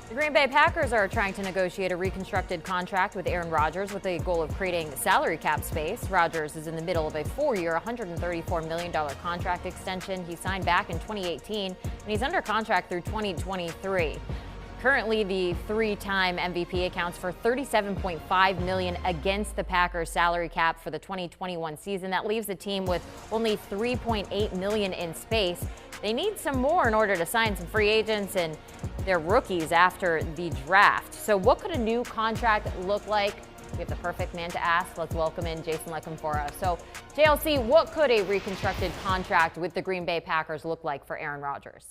The Green Bay Packers are trying to negotiate a reconstructed contract with Aaron Rodgers with the goal of creating salary cap space. Rodgers is in the middle of a 4-year, $134 million contract extension he signed back in 2018, and he's under contract through 2023. Currently, the three-time MVP accounts for $37.5 million against the Packers salary cap for the 2021 season. That leaves the team with only $3.8 million in space. They need some more in order to sign some free agents and their rookies after the draft. So what could a new contract look like? We have the perfect man to ask. Let's welcome in Jason La Canfora. So, JLC, what could a reconstructed contract with the Green Bay Packers look like for Aaron Rodgers?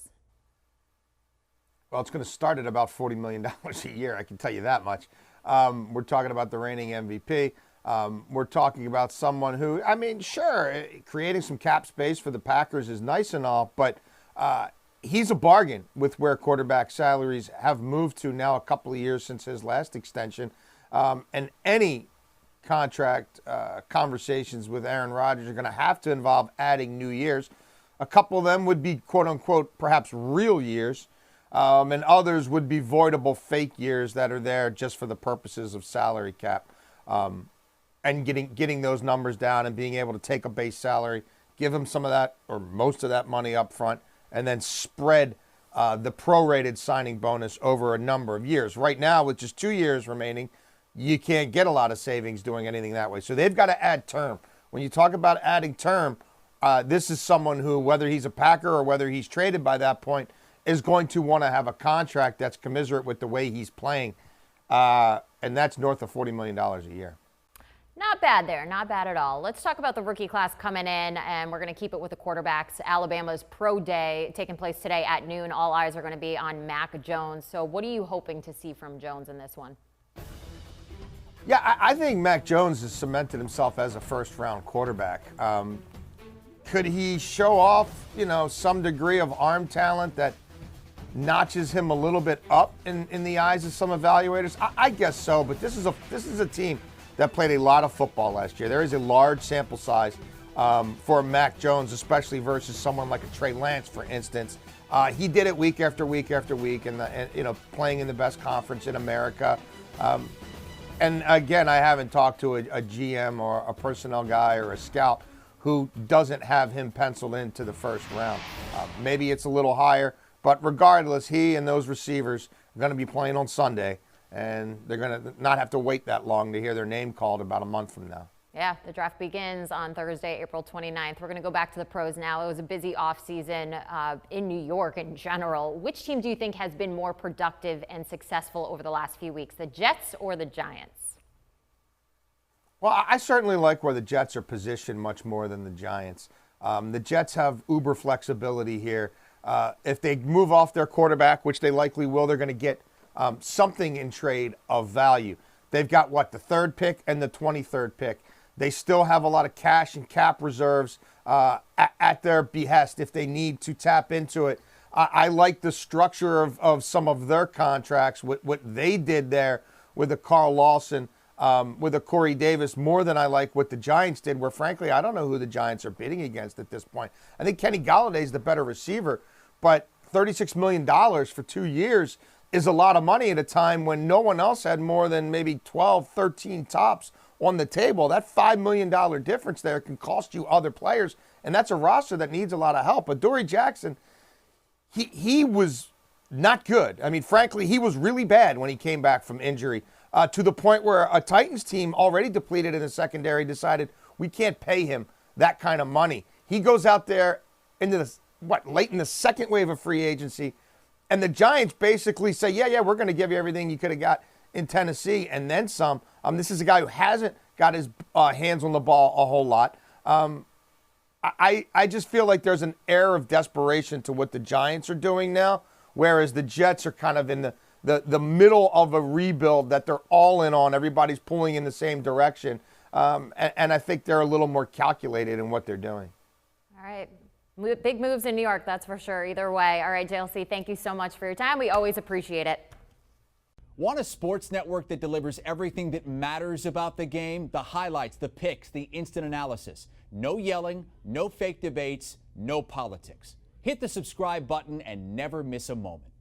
Well, it's going to start at about $40 million a year, I can tell you that much. We're talking about the reigning MVP. We're talking about someone who, I mean, sure, creating some cap space for the Packers is nice and all, but he's a bargain with where quarterback salaries have moved to now a couple of years since his last extension. And any contract conversations with Aaron Rodgers are going to have to involve adding new years. A couple of them would be, quote unquote, perhaps real years. And others would be voidable fake years that are there just for the purposes of salary cap. And getting those numbers down and being able to take a base salary, give him some of that or most of that money up front, and then spread the prorated signing bonus over a number of years. Right now, with just 2 years remaining, you can't get a lot of savings doing anything that way. So they've got to add term. When you talk about adding term, this is someone who, whether he's a Packer or whether he's traded by that point, is going to want to have a contract that's commensurate with the way he's playing. And that's north of $40 million a year. Not bad there, not bad at all. Let's talk about the rookie class coming in, and we're going to keep it with the quarterbacks. Alabama's Pro Day taking place today at noon. All eyes are going to be on Mac Jones. So what are you hoping to see from Jones in this one? Yeah, I think Mac Jones has cemented himself as a first-round quarterback. Could he show off, some degree of arm talent that notches him a little bit up in the eyes of some evaluators? I guess so, but this is a team that played a lot of football last year. There is a large sample size for Mac Jones, especially versus someone like a Trey Lance, for instance. He did it week after week after week, and playing in the best conference in America. And again, I haven't talked to a GM or a personnel guy or a scout who doesn't have him penciled into the first round. Maybe it's a little higher. But regardless, he and those receivers are going to be playing on Sunday, and they're going to not have to wait that long to hear their name called about a month from now. Yeah, the draft begins on Thursday, April 29th. We're going to go back to the pros now. It was a busy offseason in New York in general. Which team do you think has been more productive and successful over the last few weeks, the Jets or the Giants? Well, I certainly like where the Jets are positioned much more than the Giants. The Jets have uber flexibility here. If they move off their quarterback, which they likely will, they're going to get something in trade of value. They've got, the third pick and the 23rd pick. They still have a lot of cash and cap reserves at their behest if they need to tap into it. I like the structure of some of their contracts, what they did there with a Carl Lawson, with a Corey Davis, more than I like what the Giants did, where, frankly, I don't know who the Giants are bidding against at this point. I think Kenny Galladay is the better receiver. But $36 million for 2 years is a lot of money at a time when no one else had more than maybe 12, 13 tops on the table. That $5 million difference there can cost you other players, and that's a roster that needs a lot of help. But Dory Jackson, he was not good. I mean, frankly, he was really bad when he came back from injury, to the point where a Titans team already depleted in the secondary decided we can't pay him that kind of money. He goes out there into the late in the second wave of free agency, and the Giants basically say, yeah, we're going to give you everything you could have got in Tennessee and then some. This is a guy who hasn't got his hands on the ball a whole lot. I just feel like there's an air of desperation to what the Giants are doing now, whereas the Jets are kind of in the middle of a rebuild that they're all in on. Everybody's pulling in the same direction, and I think they're a little more calculated in what they're doing. All right. Big moves in New York, that's for sure. Either way. All right, JLC, thank you so much for your time. We always appreciate it. Want a sports network that delivers everything that matters about the game? The highlights, the picks, the instant analysis. No yelling, no fake debates, no politics. Hit the subscribe button and never miss a moment.